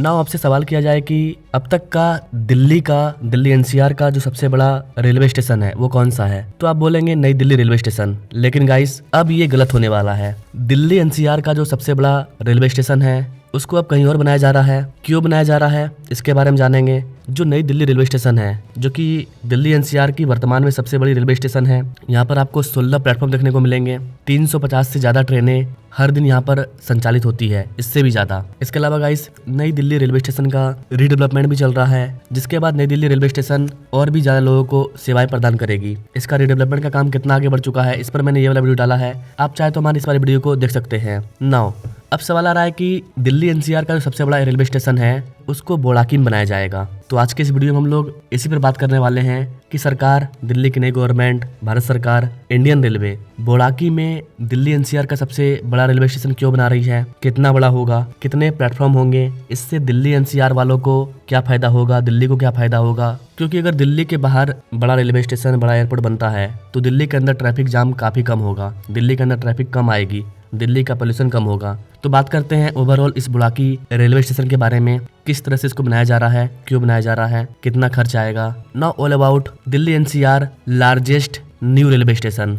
Now आपसे सवाल किया जाए कि अब तक का दिल्ली एनसीआर का जो सबसे बड़ा रेलवे स्टेशन है वो कौन सा है, तो आप बोलेंगे नई दिल्ली रेलवे स्टेशन। लेकिन गाइस अब ये गलत होने वाला है। दिल्ली एनसीआर का जो सबसे बड़ा रेलवे स्टेशन है उसको अब कहीं और बनाया जा रहा है। क्यों बनाया जा रहा है इसके बारे में जानेंगे। जो नई दिल्ली रेलवे स्टेशन है जो कि दिल्ली एनसीआर की वर्तमान में सबसे बड़ी रेलवे स्टेशन है, यहाँ पर आपको 16 प्लेटफॉर्म देखने को मिलेंगे। 350 से ज्यादा ट्रेनें हर दिन यहाँ पर संचालित होती है, इससे भी ज्यादा। इसके अलावा गाइस नई दिल्ली रेलवे स्टेशन का रीडेवलपमेंट भी चल रहा है, जिसके बाद नई दिल्ली रेलवे स्टेशन और भी ज्यादा लोगों को सेवाएं प्रदान करेगी। इसका रीडेवलपमेंट का काम कितना आगे बढ़ चुका है इस पर मैंने ये वाला वीडियो डाला है, आप चाहे तो हमारे इस वाले वीडियो को देख सकते हैं। नाउ अब सवाल आ रहा है कि दिल्ली एनसीआर का जो सबसे बड़ा रेलवे स्टेशन है उसको बोड़ाकी में बनाया जाएगा। तो आज के इस वीडियो में हम लोग इसी पर बात करने वाले हैं कि सरकार, दिल्ली की नई गवर्नमेंट, भारत सरकार, इंडियन रेलवे बोड़ाकी में दिल्ली एनसीआर का सबसे बड़ा रेलवे स्टेशन क्यों बना रही है, कितना बड़ा होगा, कितने प्लेटफॉर्म होंगे, इससे दिल्ली एनसीआर वालों को क्या फायदा होगा, दिल्ली को क्या फायदा होगा। क्योंकि अगर दिल्ली के बाहर बड़ा रेलवे स्टेशन, बड़ा एयरपोर्ट बनता है तो दिल्ली के अंदर ट्रैफिक जाम काफी कम होगा, दिल्ली के अंदर ट्रैफिक कम आएगी, दिल्ली का पोल्यूशन कम होगा। तो बात करते हैं ओवरऑल इस बोड़ाकी रेलवे स्टेशन के बारे में, किस तरह से इसको बनाया जा रहा है, क्यों बनाया जा रहा है, कितना खर्च आएगा। Now all about Delhi NCR largest new railway station.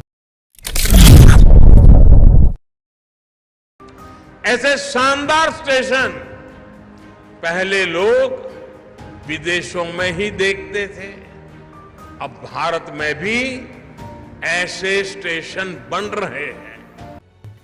ऐसे शानदार स्टेशन पहले लोग विदेशों में ही देखते थे, अब भारत में भी ऐसे स्टेशन बन रहे हैं।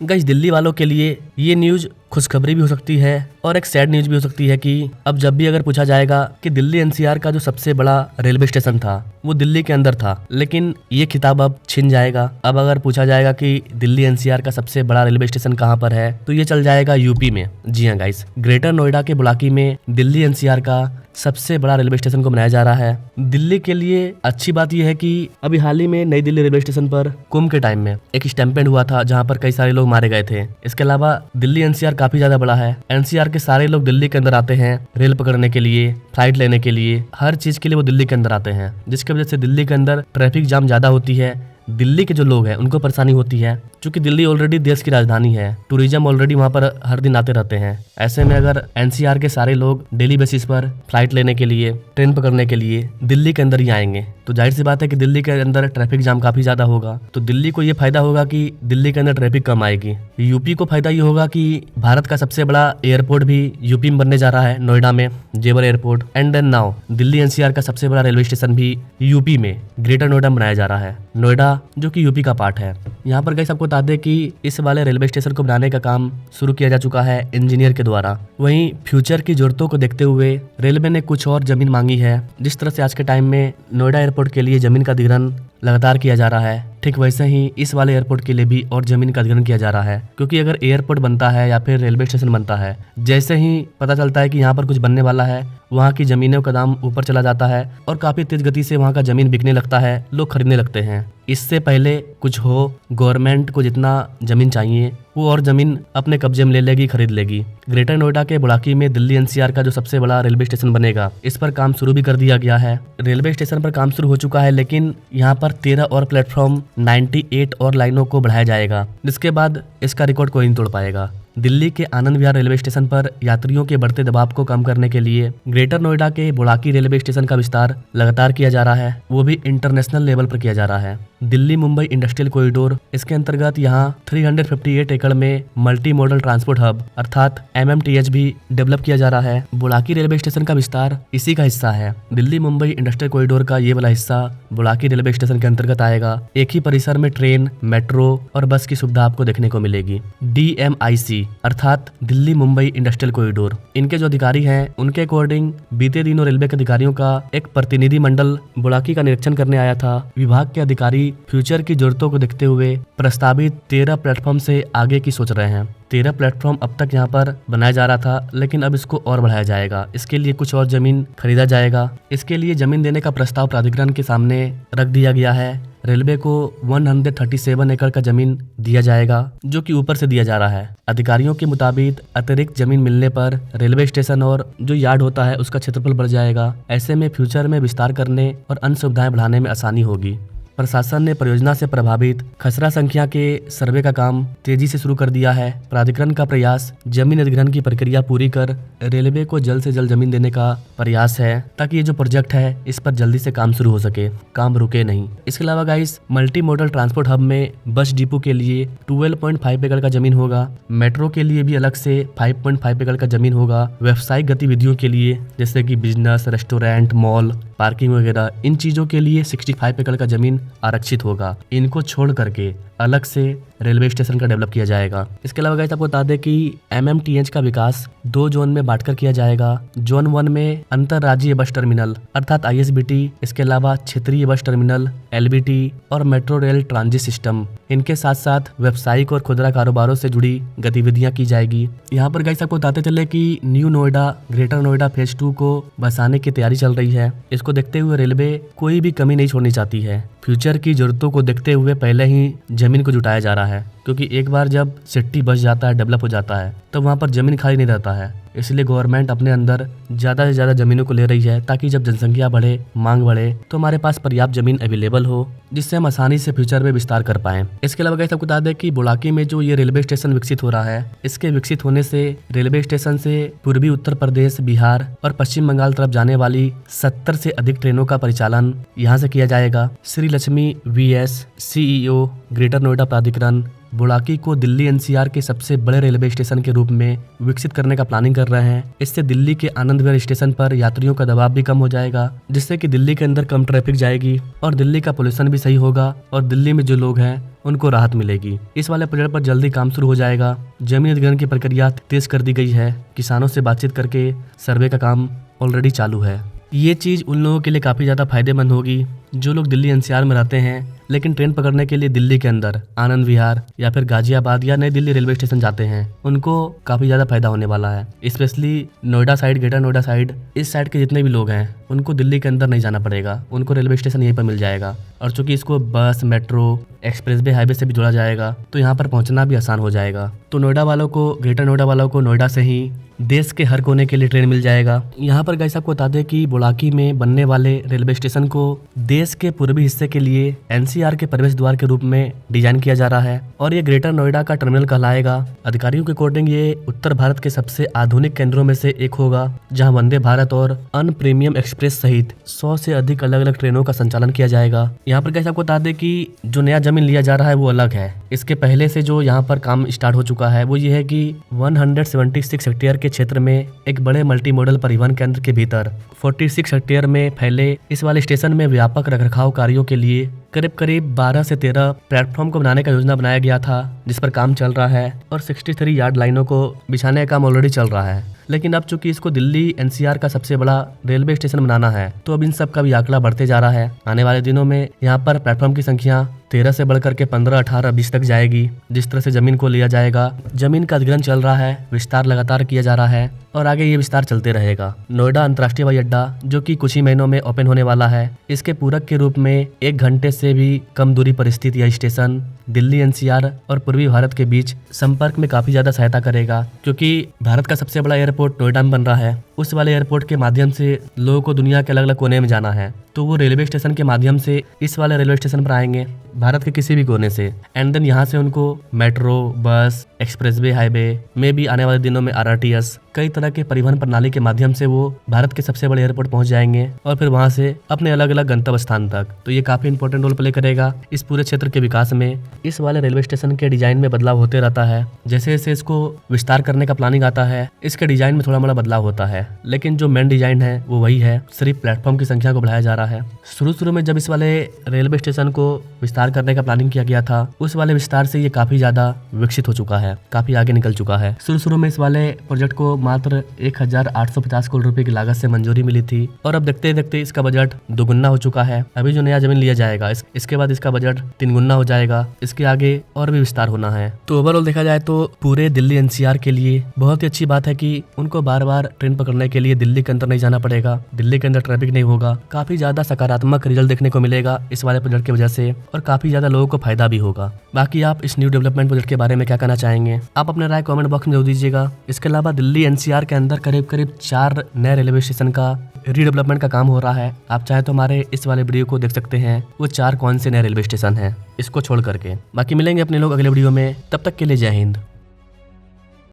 गाइस दिल्ली वालों के लिए ये न्यूज खुशखबरी भी हो सकती है और एक सैड न्यूज भी हो सकती है कि अब जब भी अगर पूछा जाएगा कि दिल्ली एनसीआर का जो सबसे बड़ा रेलवे स्टेशन था वो दिल्ली के अंदर था, लेकिन ये खिताब अब छिन जाएगा। अब अगर पूछा जाएगा कि दिल्ली एनसीआर का सबसे बड़ा रेलवे स्टेशन कहाँ पर है तो ये चल जाएगा यूपी में। जी हाँ गाइस, ग्रेटर नोएडा के बोड़ाकी में दिल्ली एनसीआर का सबसे बड़ा रेलवे स्टेशन को बनाया जा रहा है। दिल्ली के लिए अच्छी बात यह है कि अभी हाल ही में नई दिल्ली रेलवे स्टेशन पर कुंभ के टाइम में एक स्टैम्पेड हुआ था जहां पर कई सारे लोग मारे गए थे। इसके अलावा दिल्ली एनसीआर काफी ज्यादा बड़ा है। एनसीआर के सारे लोग दिल्ली के अंदर आते हैं रेल पकड़ने के लिए, फ्लाइट लेने के लिए, हर चीज के लिए वो दिल्ली के अंदर आते हैं, जिसकी वजह से दिल्ली के अंदर ट्रैफिक जाम ज्यादा होती है। दिल्ली के जो लोग हैं उनको परेशानी होती है, क्योंकि दिल्ली ऑलरेडी देश की राजधानी है, टूरिज्म ऑलरेडी वहाँ पर हर दिन आते रहते हैं। ऐसे में अगर एनसीआर के सारे लोग डेली बेसिस पर फ्लाइट लेने के लिए, ट्रेन पकड़ने के लिए दिल्ली के अंदर ही आएंगे तो जाहिर सी बात है कि दिल्ली के अंदर ट्रैफिक जाम काफी ज्यादा होगा। तो दिल्ली को ये फायदा होगा कि दिल्ली के अंदर ट्रैफिक कम आएगी। यूपी को फायदा ये होगा कि भारत का सबसे बड़ा एयरपोर्ट भी यूपी में बनने जा रहा है, नोएडा में Jewar airport. And then now Delhi NCR का सबसे बड़ा रेलवे स्टेशन भी यूपी में ग्रेटर नोएडा में बनाया जा रहा है, नोएडा जो कि यूपी का पार्ट है। यहाँ पर गाइस आपको बता दें कि इस वाले रेलवे स्टेशन को बनाने का काम शुरू किया जा चुका है इंजीनियर के द्वारा। वहीं फ्यूचर की जरूरतों को देखते हुए रेलवे ने कुछ और जमीन मांगी है। जिस तरह से आज के टाइम में नोएडा एयरपोर्ट के लिए जमीन का अधिग्रहण लगातार किया जा रहा है, ठीक वैसे ही इस वाले एयरपोर्ट के लिए भी और जमीन का अधिग्रहण किया जा रहा है। क्योंकि अगर एयरपोर्ट बनता है या फिर रेलवे स्टेशन बनता है, जैसे ही पता चलता है कि यहाँ पर कुछ बनने वाला है, वहाँ की जमीनों का दाम ऊपर चला जाता है और काफी तेज गति से वहाँ का जमीन बिकने लगता है, लोग खरीदने लगते हैं। इससे पहले कुछ हो, गवर्नमेंट को जितना जमीन चाहिए वो और जमीन अपने कब्जे में ले लेगी, खरीद लेगी। ग्रेटर नोएडा के बोड़ाकी में दिल्ली एनसीआर का जो सबसे बड़ा रेलवे स्टेशन बनेगा, इस पर काम शुरू भी कर दिया गया है। रेलवे स्टेशन पर काम शुरू हो चुका है, लेकिन यहाँ पर 13 और प्लेटफॉर्म, 98 और लाइनों को बढ़ाया जाएगा, जिसके बाद इसका रिकॉर्ड कोई नहीं तोड़ पाएगा। दिल्ली के आनंद विहार रेलवे स्टेशन पर यात्रियों के बढ़ते दबाव को कम करने के लिए ग्रेटर नोएडा के बोड़ाकी रेलवे स्टेशन का विस्तार लगातार किया जा रहा है, वो भी इंटरनेशनल लेवल पर किया जा रहा है। दिल्ली मुंबई इंडस्ट्रियल कॉरिडोर, इसके अंतर्गत यहाँ 358 एकड़ में मल्टी मॉडल ट्रांसपोर्ट हब अर्थात MMTH भी डेवलप किया जा रहा है। बोड़ाकी रेलवे स्टेशन का विस्तार इसी का हिस्सा है। दिल्ली मुंबई इंडस्ट्रियल कॉरिडोर का ये वाला हिस्सा बोड़ाकी रेलवे स्टेशन के अंतर्गत आएगा। एक ही परिसर में ट्रेन, मेट्रो और बस की सुविधा आपको देखने को मिलेगी। DMIC अर्थात दिल्ली मुंबई इंडस्ट्रियल कॉरिडोर, इनके जो अधिकारी हैं उनके अकॉर्डिंग बीते दिनों रेलवे के अधिकारियों का एक प्रतिनिधि मंडल बोड़ाकी का निरीक्षण करने आया था। विभाग के अधिकारी फ्यूचर की जरूरतों को देखते हुए प्रस्तावित 13 प्लेटफॉर्म से आगे की सोच रहे हैं। 13 प्लेटफॉर्म अब तक यहाँ पर बनाया जा रहा था, लेकिन अब इसको और बढ़ाया जाएगा। इसके लिए कुछ और जमीन खरीदा जाएगा। इसके लिए जमीन देने का प्रस्ताव प्राधिकरण के सामने रख दिया गया है। रेलवे को 137 एकड़ का जमीन दिया जाएगा, जो कि ऊपर से दिया जा रहा है। अधिकारियों के मुताबिक अतिरिक्त जमीन मिलने पर रेलवे स्टेशन और जो यार्ड होता है उसका क्षेत्रफल बढ़ जाएगा। ऐसे में फ्यूचर में विस्तार करने और अन्य सुविधाएं बढ़ाने में आसानी होगी। प्रशासन ने परियोजना से प्रभावित खसरा संख्या के सर्वे का काम तेजी से शुरू कर दिया है। प्राधिकरण का प्रयास जमीन अधिग्रहण की प्रक्रिया पूरी कर रेलवे को जल्द से जल्द जमीन देने का प्रयास है, ताकि ये जो प्रोजेक्ट है इस पर जल्दी से काम शुरू हो सके, काम रुके नहीं। इसके अलावा guys, multi modal transport hub में बस डिपो के लिए 12.5 एकड़ का जमीन होगा। मेट्रो के लिए भी अलग से 5.5 एकड़ का जमीन होगा। व्यावसायिक गतिविधियों के लिए जैसे कि बिजनेस, रेस्टोरेंट, मॉल, पार्किंग वगैरह, इन चीजों के लिए 65 एकड़ का जमीन आरक्षित होगा। इनको छोड़ करके अलग से रेलवे स्टेशन का डेवलप किया जाएगा। इसके अलावा गाइस, आपको बता दें कि MMTH का विकास 2 जोन में बांटकर किया जाएगा। जोन 1 में अंतरराज्यीय बस टर्मिनल अर्थात ISBT, इसके अलावा क्षेत्रीय बस टर्मिनल LBT और मेट्रो रेल ट्रांजिट सिस्टम, इनके साथ साथ व्यावसायिक और खुदरा कारोबारों से जुड़ी गतिविधियां की जाएगी। यहाँ पर गाइस, आपको बताते चले कि new Noida, greater Noida phase 2 को बसाने की तैयारी चल रही है। इसको देखते हुए रेलवे कोई भी कमी नहीं छोड़नी चाहती है। फ्यूचर की जरूरतों को देखते हुए पहले ही जमीन को जुटाया जा रहा है, क्योंकि एक बार जब सिटी बस जाता है, डेवलप हो जाता है, तो वहाँ पर जमीन खाली नहीं रहता है। इसलिए गवर्नमेंट अपने अंदर ज़्यादा से ज़्यादा ज़मीनों को ले रही है, ताकि जब जनसंख्या बढ़े, मांग बढ़े, तो हमारे पास पर्याप्त जमीन अवेलेबल हो, जिससे हम आसानी से फ्यूचर में विस्तार कर पाएं। इसके अलावा गाइस, आपको बता दें कि बुलाकी में जो ये रेलवे स्टेशन विकसित हो रहा है, इसके विकसित होने से रेलवे स्टेशन से पूर्वी उत्तर प्रदेश, बिहार और पश्चिम बंगाल तरफ जाने वाली 70 से अधिक ट्रेनों का परिचालन यहाँ से किया जाएगा। Shri Lakshmi VS CEO greater Noida प्राधिकरण बुलाकी को दिल्ली NCR के सबसे बड़े रेलवे स्टेशन के रूप में विकसित करने का प्लानिंग कर रहे हैं। इससे दिल्ली के आनंद विहार स्टेशन पर यात्रियों का दबाव भी कम हो जाएगा, जिससे कि दिल्ली के अंदर कम ट्रैफिक जाएगी और दिल्ली का पोल्यूशन भी सही होगा और दिल्ली में जो लोग हैं उनको राहत मिलेगी। इस वाले प्रोजेक्ट पर जल्दी काम शुरू हो जाएगा। जमीन अधिग्रहण की प्रक्रिया तेज कर दी गई है। किसानों से बातचीत करके सर्वे का काम ऑलरेडी चालू है। ये चीज़ उन लोगों के लिए काफ़ी ज़्यादा फायदेमंद होगी जो लोग दिल्ली NCR में रहते हैं, लेकिन ट्रेन पकड़ने के लिए दिल्ली के अंदर आनंद विहार या फिर गाजियाबाद या नई दिल्ली रेलवे स्टेशन जाते हैं। उनको काफ़ी ज़्यादा फायदा होने वाला है। Specially Noida side, greater Noida side, इस साइड के जितने भी लोग हैं उनको दिल्ली के अंदर नहीं जाना पड़ेगा, उनको रेलवे स्टेशन यहीं पर मिल जाएगा। और चूंकि इसको बस, मेट्रो, एक्सप्रेसवे, हाईवे से भी जोड़ा जाएगा, तो यहाँ पर पहुँचना भी आसान हो जाएगा। तो नोएडा वालों को, ग्रेटर नोएडा वालों को नोएडा से ही देश के हर कोने के लिए ट्रेन मिल जाएगा। यहाँ पर गाइस, आपको बता दें कि बुलाकी में बनने वाले रेलवे स्टेशन को देश के पूर्वी हिस्से के लिए NCR के प्रवेश द्वार के रूप में डिजाइन किया जा रहा है और ये ग्रेटर नोएडा का टर्मिनल कहलाएगा। अधिकारियों के अकॉर्डिंग ये उत्तर भारत के सबसे आधुनिक केंद्रों में से एक होगा, जहाँ वंदे भारत और अन्य प्रीमियम एक्सप्रेस सहित 100 से अधिक अलग अलग ट्रेनों का संचालन किया जाएगा। यहाँ पर गाइस, आपको बता दें कि जो नया जमीन लिया जा रहा है वो अलग है। इसके पहले से जो यहाँ पर काम स्टार्ट हो चुका है वो ये है कि 176 हेक्टेयर के क्षेत्र में एक बड़े मल्टी मॉडल परिवहन केंद्र के भीतर 46 हेक्टेयर में फैले इस वाले स्टेशन में व्यापक रखरखाव कार्यों के लिए करीब 12 से 13 प्लेटफॉर्म को बनाने का योजना बनाया गया था, जिस पर काम चल रहा है और 63 यार्ड लाइनों को बिछाने का काम ऑलरेडी चल रहा है। लेकिन अब चूंकि इसको दिल्ली NCR का सबसे बड़ा रेलवे स्टेशन बनाना है, तो अब इन सब का भी आंकड़ा बढ़ते जा रहा है। आने वाले दिनों में यहाँ पर प्लेटफॉर्म की संख्या 13 से बढ़कर के 15, 18, 20 तक जाएगी। जिस तरह से जमीन को लिया जाएगा, जमीन का अधिग्रहण चल रहा है, विस्तार लगातार किया जा रहा है और आगे ये विस्तार चलते रहेगा। नोएडा अंतर्राष्ट्रीय हवाई अड्डा, जो कि कुछ ही महीनों में ओपन होने वाला है, इसके पूरक के रूप में 1 घंटे से भी कम दूरी पर स्थित यह स्टेशन दिल्ली NCR और पूर्वी भारत के बीच संपर्क में काफी ज्यादा सहायता करेगा, क्योंकि भारत का सबसे बड़ा एयरपोर्ट नोएडा में बन रहा है। उस वाले एयरपोर्ट के माध्यम से लोगों को दुनिया के अलग अलग कोने में जाना है, तो वो रेलवे स्टेशन के माध्यम से इस वाले रेलवे स्टेशन पर आएंगे भारत के किसी भी कोने से। एंड देन यहाँ से उनको मेट्रो, बस, एक्सप्रेसवे, हाईवे में भी आने वाले दिनों में RRTS, कई तरह के परिवहन प्रणाली के माध्यम से वो भारत के सबसे बड़े एयरपोर्ट पहुंच जाएंगे और फिर वहां से अपने अलग अलग गंतव्य स्थान तक। तो ये काफी इंपॉर्टेंट रोल प्ले करेगा इस पूरे क्षेत्र के विकास में। इस वाले रेलवे स्टेशन के डिजाइन में बदलाव होते रहता है, जैसे जैसे इसको विस्तार करने का प्लानिंग आता है, इसके डिजाइन में थोड़ा मोड़ा बदलाव होता है, लेकिन जो मेन डिजाइन है वो वही है, सिर्फ प्लेटफॉर्म की संख्या को बढ़ाया जा रहा है। शुरू में जब इस वाले रेलवे स्टेशन को विस्तार करने का प्लानिंग किया गया था, उस वाले विस्तार से ये काफी ज्यादा विकसित हो चुका है, काफी आगे निकल चुका है। शुरू में इस वाले प्रोजेक्ट को मात्र 1850 करोड़ रुपए की लागत से मंजूरी मिली थी और अब देखते देखते इसका बजट दोगुना हो चुका है। अभी जो नया जमीन लिया जाएगा, इसके बाद इसका बजट 3 गुना हो जाएगा। इसके आगे और भी विस्तार होना है। तो ओवरऑल देखा जाए तो पूरे दिल्ली NCR के लिए बहुत ही अच्छी बात है कि उनको बार बार ट्रेन पकड़ने के लिए दिल्ली के अंदर नहीं जाना पड़ेगा, दिल्ली के अंदर ट्रैफिक नहीं होगा। काफी ज्यादा सकारात्मक रिजल्ट देखने को मिलेगा इस वाले प्रोजेक्ट की वजह से और काफी ज्यादा लोगों को फायदा भी होगा। बाकी आप इस न्यू डेवलपमेंट प्रोजेक्ट के बारे में क्या कहना चाहेंगे? चाहेंगे। आप अपने राय कमेंट बॉक्स में जरूर दीजिएगा। इसके अलावा दिल्ली एनसीआर के अंदर करीब 4 नए रेलवे स्टेशन का रीडेवलपमेंट का काम हो रहा है। आप चाहे तो हमारे इस वाले वीडियो को देख सकते हैं, वो 4 कौन से नए रेलवे स्टेशन हैं इसको छोड़ करके। बाकी मिलेंगे अपने लोग अगले वीडियो में, तब तक के लिए जय हिंद।